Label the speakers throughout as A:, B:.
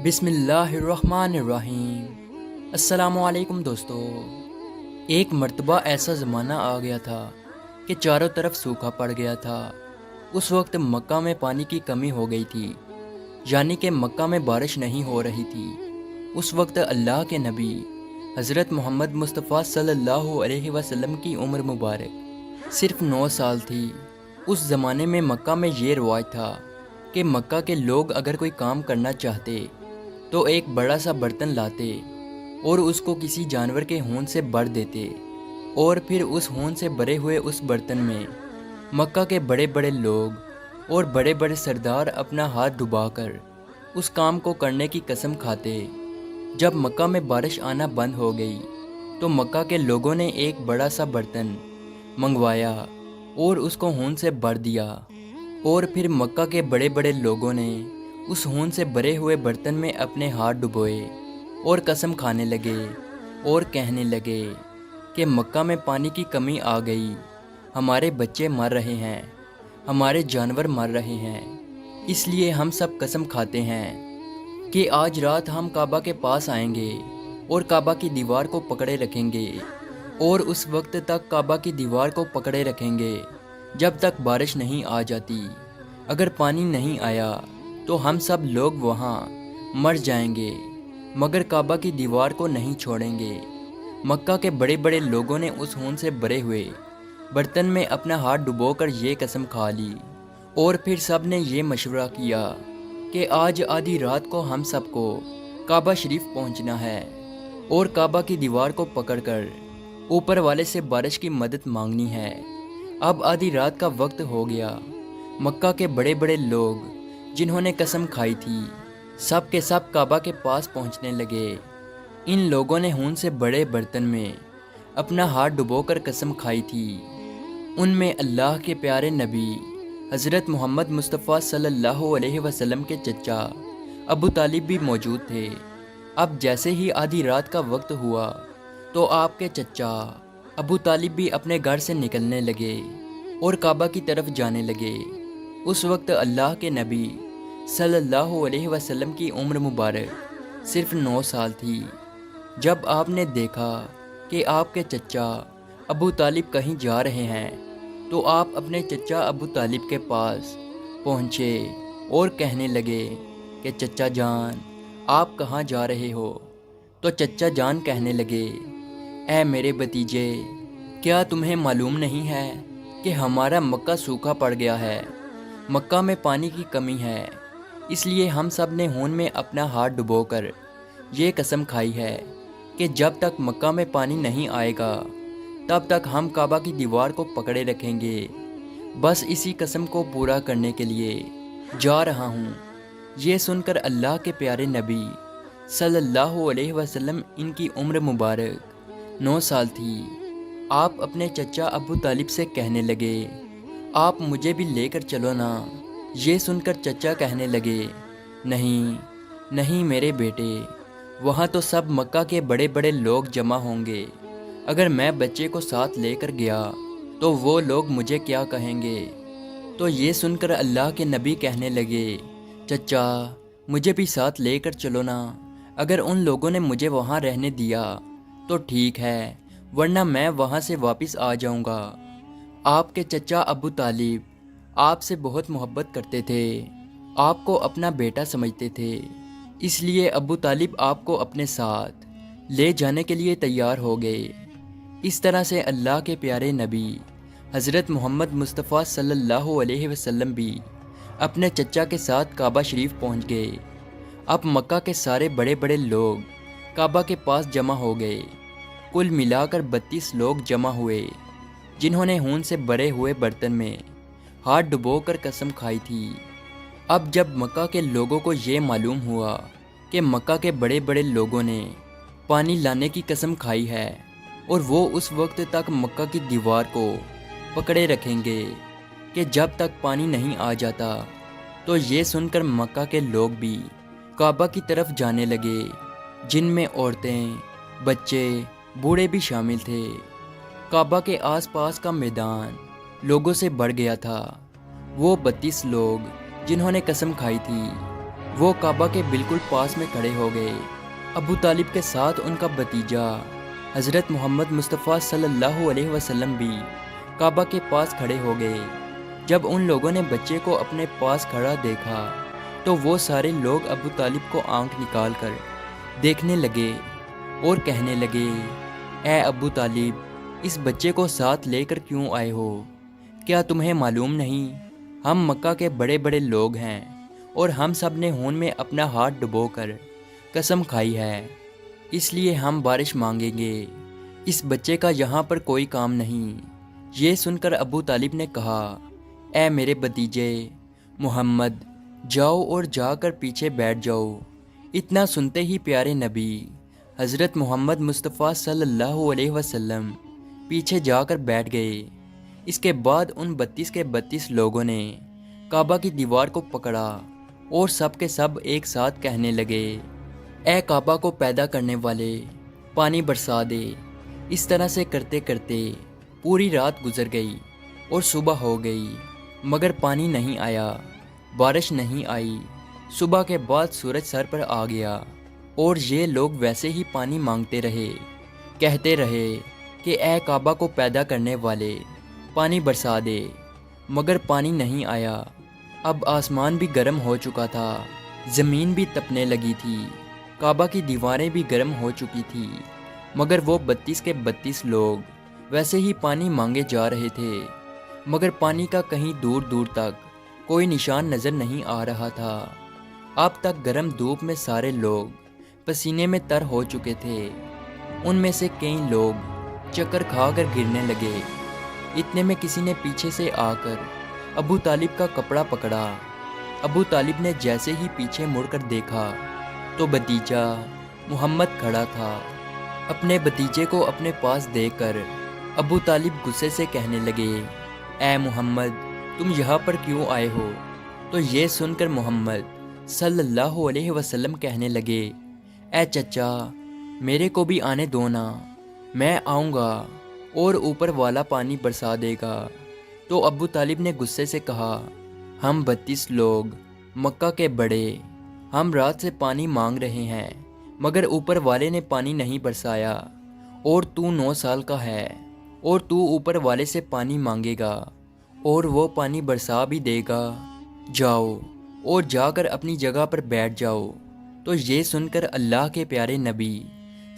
A: بسم اللہ الرحمن الرحیم۔ السلام علیکم دوستو۔ ایک مرتبہ ایسا زمانہ آ گیا تھا کہ چاروں طرف سوکھا پڑ گیا تھا۔ اس وقت مکہ میں پانی کی کمی ہو گئی تھی، یعنی کہ مکہ میں بارش نہیں ہو رہی تھی۔ اس وقت اللہ کے نبی حضرت محمد مصطفیٰ صلی اللہ علیہ وسلم کی عمر مبارک صرف 9 سال تھی۔ اس زمانے میں مکہ میں یہ رواج تھا کہ مکہ کے لوگ اگر کوئی کام کرنا چاہتے تو ایک بڑا سا برتن لاتے اور اس کو کسی جانور کے خون سے بھر دیتے، اور پھر اس خون سے بھرے ہوئے اس برتن میں مکہ کے بڑے بڑے لوگ اور بڑے بڑے سردار اپنا ہاتھ ڈبا کر اس کام کو کرنے کی قسم کھاتے۔ جب مکہ میں بارش آنا بند ہو گئی تو مکہ کے لوگوں نے ایک بڑا سا برتن منگوایا اور اس کو خون سے بھر دیا، اور پھر مکہ کے بڑے بڑے لوگوں نے اس خون سے بھرے ہوئے برتن میں اپنے ہاتھ ڈبوئے اور قسم کھانے لگے اور کہنے لگے کہ مکہ میں پانی کی کمی آ گئی، ہمارے بچے مر رہے ہیں، ہمارے جانور مر رہے ہیں، اس لیے ہم سب قسم کھاتے ہیں کہ آج رات ہم کعبہ کے پاس آئیں گے اور کعبہ کی دیوار کو پکڑے رکھیں گے، اور اس وقت تک کعبہ کی دیوار کو پکڑے رکھیں گے جب تک بارش نہیں آ جاتی۔ اگر پانی نہیں آیا تو ہم سب لوگ وہاں مر جائیں گے، مگر کعبہ کی دیوار کو نہیں چھوڑیں گے۔ مکہ کے بڑے بڑے لوگوں نے اس خون سے بھرے ہوئے برتن میں اپنا ہاتھ ڈبو کر یہ قسم کھا لی، اور پھر سب نے یہ مشورہ کیا کہ آج آدھی رات کو ہم سب کو کعبہ شریف پہنچنا ہے اور کعبہ کی دیوار کو پکڑ کر اوپر والے سے بارش کی مدد مانگنی ہے۔ اب آدھی رات کا وقت ہو گیا۔ مکہ کے بڑے بڑے لوگ جنہوں نے قسم کھائی تھی سب کے سب کعبہ کے پاس پہنچنے لگے۔ ان لوگوں نے خون سے بڑے برتن میں اپنا ہاتھ ڈبو کر قسم کھائی تھی۔ ان میں اللہ کے پیارے نبی حضرت محمد مصطفیٰ صلی اللہ علیہ وسلم کے چچا ابو طالب بھی موجود تھے۔ اب جیسے ہی آدھی رات کا وقت ہوا تو آپ کے چچا ابو طالب بھی اپنے گھر سے نکلنے لگے اور کعبہ کی طرف جانے لگے۔ اس وقت اللہ کے نبی صلی اللہ علیہ وسلم کی عمر مبارک صرف 9 سال تھی۔ جب آپ نے دیکھا کہ آپ کے چچا ابو طالب کہیں جا رہے ہیں تو آپ اپنے چچا ابو طالب کے پاس پہنچے اور کہنے لگے کہ چچا جان آپ کہاں جا رہے ہو؟ تو چچا جان کہنے لگے، اے میرے بھتیجے، کیا تمہیں معلوم نہیں ہے کہ ہمارا مکہ سوکھا پڑ گیا ہے، مکہ میں پانی کی کمی ہے، اس لیے ہم سب نے خون میں اپنا ہاتھ ڈبو کر یہ قسم کھائی ہے کہ جب تک مکہ میں پانی نہیں آئے گا تب تک ہم کعبہ کی دیوار کو پکڑے رکھیں گے۔ بس اسی قسم کو پورا کرنے کے لیے جا رہا ہوں۔ یہ سن کر اللہ کے پیارے نبی صلی اللہ علیہ وسلم، ان کی عمر مبارک 9 سال تھی، آپ اپنے چچا ابو طالب سے کہنے لگے، آپ مجھے بھی لے کر چلو نا۔ یہ سن کر چچا کہنے لگے، نہیں نہیں میرے بیٹے، وہاں تو سب مکہ کے بڑے بڑے لوگ جمع ہوں گے، اگر میں بچے کو ساتھ لے کر گیا تو وہ لوگ مجھے کیا کہیں گے؟ تو یہ سن کر اللہ کے نبی کہنے لگے، چچا مجھے بھی ساتھ لے کر چلو نا، اگر ان لوگوں نے مجھے وہاں رہنے دیا تو ٹھیک ہے، ورنہ میں وہاں سے واپس آ جاؤں گا۔ آپ کے چچا ابو طالب آپ سے بہت محبت کرتے تھے، آپ کو اپنا بیٹا سمجھتے تھے، اس لیے ابو طالب آپ کو اپنے ساتھ لے جانے کے لیے تیار ہو گئے۔ اس طرح سے اللہ کے پیارے نبی حضرت محمد مصطفیٰ صلی اللہ علیہ وسلم بھی اپنے چچا کے ساتھ کعبہ شریف پہنچ گئے۔ اب مکہ کے سارے بڑے بڑے لوگ کعبہ کے پاس جمع ہو گئے۔ کل ملا کر 32 لوگ جمع ہوئے جنہوں نے خون سے بھرے ہوئے برتن میں ہاتھ ڈبو کر قسم کھائی تھی۔ اب جب مکہ کے لوگوں کو یہ معلوم ہوا کہ مکہ کے بڑے بڑے لوگوں نے پانی لانے کی قسم کھائی ہے اور وہ اس وقت تک مکہ کی دیوار کو پکڑے رکھیں گے کہ جب تک پانی نہیں آ جاتا، تو یہ سن کر مکہ کے لوگ بھی کعبہ کی طرف جانے لگے، جن میں عورتیں، بچے، بوڑھے بھی شامل تھے۔ کعبہ کے آس پاس کا میدان لوگوں سے بھر گیا تھا۔ وہ 32 لوگ جنہوں نے قسم کھائی تھی وہ کعبہ کے بالکل پاس میں کھڑے ہو گئے۔ ابو طالب کے ساتھ ان کا بھتیجا حضرت محمد مصطفیٰ صلی اللہ علیہ وسلم بھی کعبہ کے پاس کھڑے ہو گئے۔ جب ان لوگوں نے بچے کو اپنے پاس کھڑا دیکھا تو وہ سارے لوگ ابو طالب کو آنکھ نکال کر دیکھنے لگے اور کہنے لگے، اے ابو طالب، اس بچے کو ساتھ لے کر کیوں آئے ہو؟ کیا تمہیں معلوم نہیں ہم مکہ کے بڑے بڑے لوگ ہیں اور ہم سب نے خون میں اپنا ہاتھ ڈبو کر قسم کھائی ہے، اس لیے ہم بارش مانگیں گے، اس بچے کا یہاں پر کوئی کام نہیں۔ یہ سن کر ابو طالب نے کہا، اے میرے بھتیجے محمد، جاؤ اور جا کر پیچھے بیٹھ جاؤ۔ اتنا سنتے ہی پیارے نبی حضرت محمد مصطفیٰ صلی اللہ علیہ وسلم پیچھے جا کر بیٹھ گئے۔ اس کے بعد ان 32 کے 32 لوگوں نے کعبہ کی دیوار کو پکڑا اور سب کے سب ایک ساتھ کہنے لگے، اے کعبہ کو پیدا کرنے والے، پانی برسا دے۔ اس طرح سے کرتے کرتے پوری رات گزر گئی اور صبح ہو گئی، مگر پانی نہیں آیا، بارش نہیں آئی۔ صبح کے بعد سورج سر پر آ گیا اور یہ لوگ ویسے ہی پانی مانگتے رہے، کہتے رہے کہ اے کعبہ کو پیدا کرنے والے، پانی برسا دے، مگر پانی نہیں آیا۔ اب آسمان بھی گرم ہو چکا تھا، زمین بھی تپنے لگی تھی، کعبہ کی دیواریں بھی گرم ہو چکی تھی، مگر وہ 32 کے 32 لوگ ویسے ہی پانی مانگے جا رہے تھے، مگر پانی کا کہیں دور دور تک کوئی نشان نظر نہیں آ رہا تھا۔ اب تک گرم دھوپ میں سارے لوگ پسینے میں تر ہو چکے تھے، ان میں سے کئی لوگ چکر کھا کر گرنے لگے۔ اتنے میں کسی نے پیچھے سے آ کر ابو طالب کا کپڑا پکڑا۔ ابو طالب نے جیسے ہی پیچھے مڑ کر دیکھا تو بھتیجا محمد کھڑا تھا۔ اپنے بھتیجے کو اپنے پاس دیکھ کر ابو طالب غصے سے کہنے لگے، اے محمد، تم یہاں پر کیوں آئے ہو؟ تو یہ سن کر محمد صلی اللہ علیہ وسلم کہنے لگے، اے چچا، میرے کو بھی آنے دو نا، میں آؤں گا اور اوپر والا پانی برسا دے گا۔ تو ابو طالب نے غصے سے کہا، ہم 32 لوگ مکہ کے بڑے، ہم رات سے پانی مانگ رہے ہیں، مگر اوپر والے نے پانی نہیں برسایا، اور تو 9 سال کا ہے اور تو اوپر والے سے پانی مانگے گا اور وہ پانی برسا بھی دے گا، جاؤ اور جا کر اپنی جگہ پر بیٹھ جاؤ۔ تو یہ سن کر اللہ کے پیارے نبی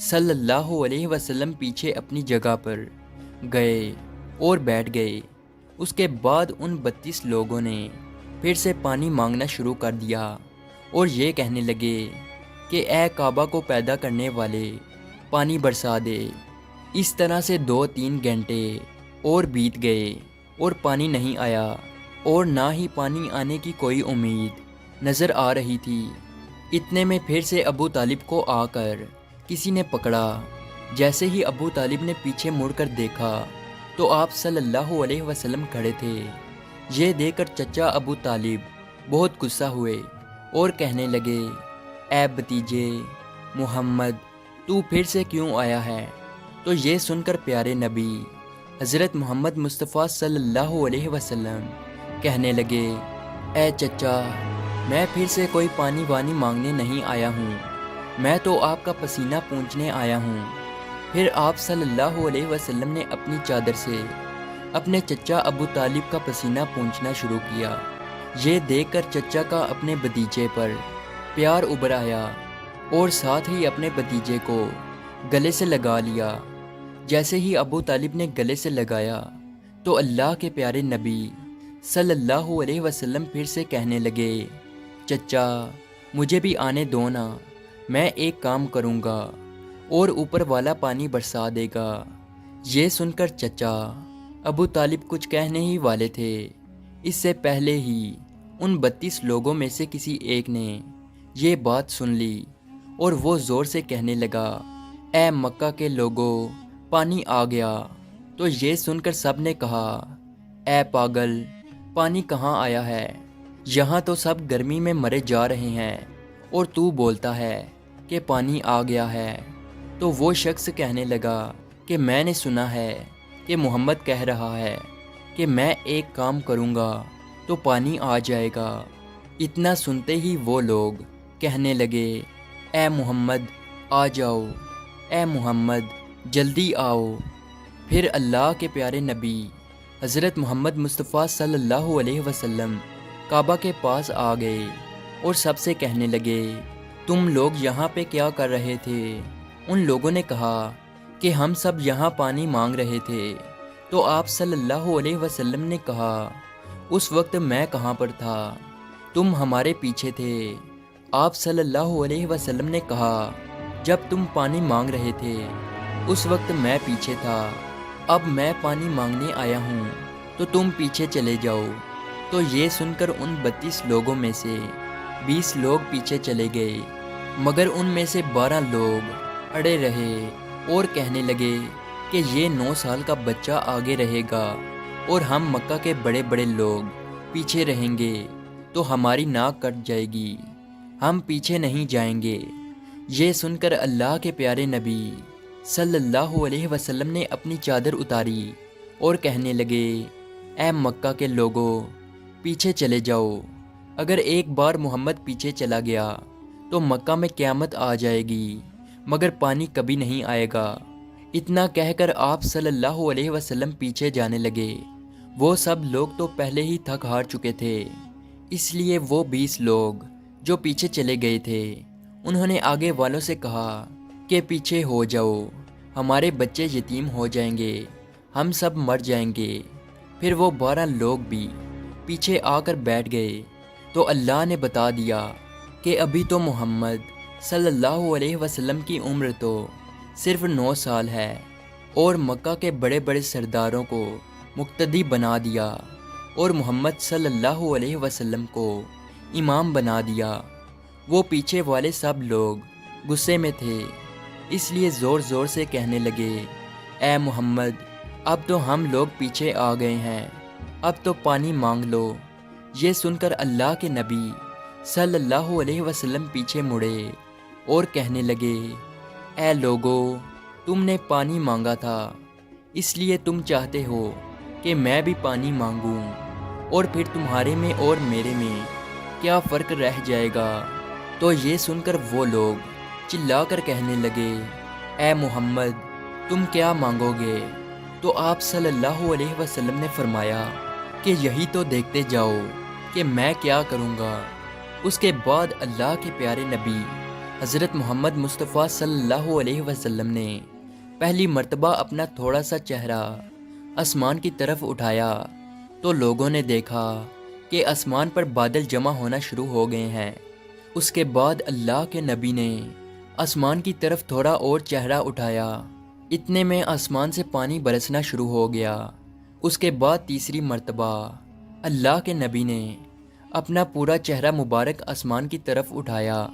A: صلی اللہ علیہ وسلم پیچھے اپنی جگہ پر گئے اور بیٹھ گئے۔ اس کے بعد ان 32 لوگوں نے پھر سے پانی مانگنا شروع کر دیا اور یہ کہنے لگے کہ اے کعبہ کو پیدا کرنے والے، پانی برسا دے۔ اس طرح سے 2-3 گھنٹے اور بیت گئے اور پانی نہیں آیا، اور نہ ہی پانی آنے کی کوئی امید نظر آ رہی تھی۔ اتنے میں پھر سے ابو طالب کو آ کر کسی نے پکڑا۔ جیسے ہی ابو طالب نے پیچھے مڑ کر دیکھا تو آپ صلی اللہ علیہ وسلم کھڑے تھے۔ یہ دیکھ کر چچا ابو طالب بہت غصہ ہوئے اور کہنے لگے، اے بھتیجے محمد، تو پھر سے کیوں آیا ہے؟ تو یہ سن کر پیارے نبی حضرت محمد مصطفیٰ صلی اللہ علیہ وسلم کہنے لگے، اے چچا، میں پھر سے کوئی پانی وانی مانگنے نہیں آیا ہوں، میں تو آپ کا پسینہ پونچھنے آیا ہوں۔ پھر آپ صلی اللہ علیہ وسلم نے اپنی چادر سے اپنے چچا ابو طالب کا پسینہ پونچھنا شروع کیا۔ یہ دیکھ کر چچا کا اپنے بھتیجے پر پیار ابھر آیا اور ساتھ ہی اپنے بھتیجے کو گلے سے لگا لیا۔ جیسے ہی ابو طالب نے گلے سے لگایا تو اللہ کے پیارے نبی صلی اللہ علیہ وسلم پھر سے کہنے لگے، چچا، مجھے بھی آنے دو نا، میں ایک کام کروں گا اور اوپر والا پانی برسا دے گا۔ یہ سن کر چچا ابو طالب کچھ کہنے ہی والے تھے، اس سے پہلے ہی ان 32 لوگوں میں سے کسی ایک نے یہ بات سن لی اور وہ زور سے کہنے لگا، اے مکہ کے لوگوں، پانی آ گیا۔ تو یہ سن کر سب نے کہا، اے پاگل، پانی کہاں آیا ہے؟ یہاں تو سب گرمی میں مرے جا رہے ہیں اور تو بولتا ہے کہ پانی آ گیا ہے۔ تو وہ شخص کہنے لگا کہ میں نے سنا ہے کہ محمد کہہ رہا ہے کہ میں ایک کام کروں گا تو پانی آ جائے گا، اتنا سنتے ہی وہ لوگ کہنے لگے، اے محمد آ جاؤ، اے محمد جلدی آؤ۔ پھر اللہ کے پیارے نبی حضرت محمد مصطفیٰ صلی اللہ علیہ وسلم کعبہ کے پاس آ گئے اور سب سے کہنے لگے، تم لوگ یہاں پہ کیا کر رہے تھے؟ ان لوگوں نے کہا کہ ہم سب یہاں پانی مانگ رہے تھے۔ تو آپ صلی اللہ علیہ وسلم نے کہا، اس وقت میں کہاں پر تھا؟ تم ہمارے پیچھے تھے۔ آپ صلی اللہ علیہ وسلم نے کہا، جب تم پانی مانگ رہے تھے اس وقت میں پیچھے تھا، اب میں پانی مانگنے آیا ہوں تو تم پیچھے چلے جاؤ۔ تو یہ سن کر ان 32 لوگوں میں سے 20 لوگ پیچھے چلے گئے، مگر ان میں سے 12 لوگ اڑے رہے اور کہنے لگے کہ یہ 9 سال کا بچہ آگے رہے گا اور ہم مکہ کے بڑے بڑے لوگ پیچھے رہیں گے تو ہماری ناک کٹ جائے گی، ہم پیچھے نہیں جائیں گے۔ یہ سن کر اللہ کے پیارے نبی صلی اللہ علیہ وسلم نے اپنی چادر اتاری اور کہنے لگے، اے مکہ کے لوگوں پیچھے چلے جاؤ، اگر ایک بار محمد پیچھے چلا گیا تو مکہ میں قیامت آ جائے گی، مگر پانی کبھی نہیں آئے گا۔ اتنا کہہ کر آپ صلی اللہ علیہ وسلم پیچھے جانے لگے۔ وہ سب لوگ تو پہلے ہی تھک ہار چکے تھے، اس لیے وہ 20 لوگ جو پیچھے چلے گئے تھے انہوں نے آگے والوں سے کہا کہ پیچھے ہو جاؤ، ہمارے بچے یتیم ہو جائیں گے، ہم سب مر جائیں گے۔ پھر وہ 12 لوگ بھی پیچھے آ کر بیٹھ گئے تو اللہ نے بتا دیا کہ ابھی تو محمد صلی اللہ علیہ وسلم کی عمر تو صرف 9 سال ہے، اور مکہ کے بڑے بڑے سرداروں کو مقتدی بنا دیا اور محمد صلی اللہ علیہ وسلم کو امام بنا دیا۔ وہ پیچھے والے سب لوگ غصے میں تھے، اس لیے زور زور سے کہنے لگے، اے محمد اب تو ہم لوگ پیچھے آ گئے ہیں، اب تو پانی مانگ لو۔ یہ سن کر اللہ کے نبی صلی اللہ علیہ وسلم پیچھے مڑے اور کہنے لگے، اے لوگو تم نے پانی مانگا تھا، اس لیے تم چاہتے ہو کہ میں بھی پانی مانگوں، اور پھر تمہارے میں اور میرے میں کیا فرق رہ جائے گا؟ تو یہ سن کر وہ لوگ چلا کر کہنے لگے، اے محمد تم کیا مانگو گے؟ تو آپ صلی اللہ علیہ وسلم نے فرمایا کہ یہی تو دیکھتے جاؤ کہ میں کیا کروں گا۔ اس کے بعد اللہ کے پیارے نبی حضرت محمد مصطفیٰ صلی اللہ علیہ وسلم نے پہلی مرتبہ اپنا تھوڑا سا چہرہ آسمان کی طرف اٹھایا تو لوگوں نے دیکھا کہ آسمان پر بادل جمع ہونا شروع ہو گئے ہیں۔ اس کے بعد اللہ کے نبی نے آسمان کی طرف تھوڑا اور چہرہ اٹھایا، اتنے میں آسمان سے پانی برسنا شروع ہو گیا۔ اس کے بعد تیسری مرتبہ اللہ کے نبی نے اپنا پورا چہرہ مبارک آسمان کی طرف اٹھایا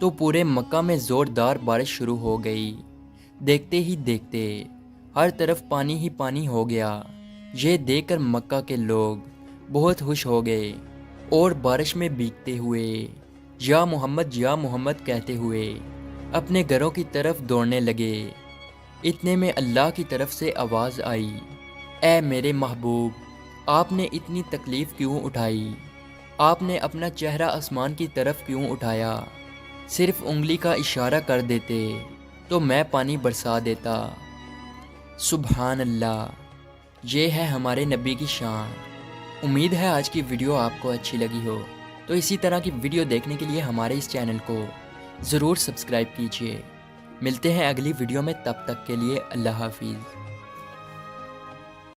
A: تو پورے مکہ میں زوردار بارش شروع ہو گئی۔ دیکھتے ہی دیکھتے ہر طرف پانی ہی پانی ہو گیا۔ یہ دیکھ کر مکہ کے لوگ بہت خوش ہو گئے اور بارش میں بھیگتے ہوئے یا محمد کہتے ہوئے اپنے گھروں کی طرف دوڑنے لگے۔ اتنے میں اللہ کی طرف سے آواز آئی، اے میرے محبوب آپ نے اتنی تکلیف کیوں اٹھائی؟ آپ نے اپنا چہرہ آسمان کی طرف کیوں اٹھایا؟ صرف انگلی کا اشارہ کر دیتے تو میں پانی برسا دیتا۔ سبحان اللہ، یہ ہے ہمارے نبی کی شان۔ امید ہے آج کی ویڈیو آپ کو اچھی لگی ہو، تو اسی طرح کی ویڈیو دیکھنے کے لیے ہمارے اس چینل کو ضرور سبسکرائب کیجیے۔ ملتے ہیں اگلی ویڈیو میں، تب تک کے لیے اللہ حافظ۔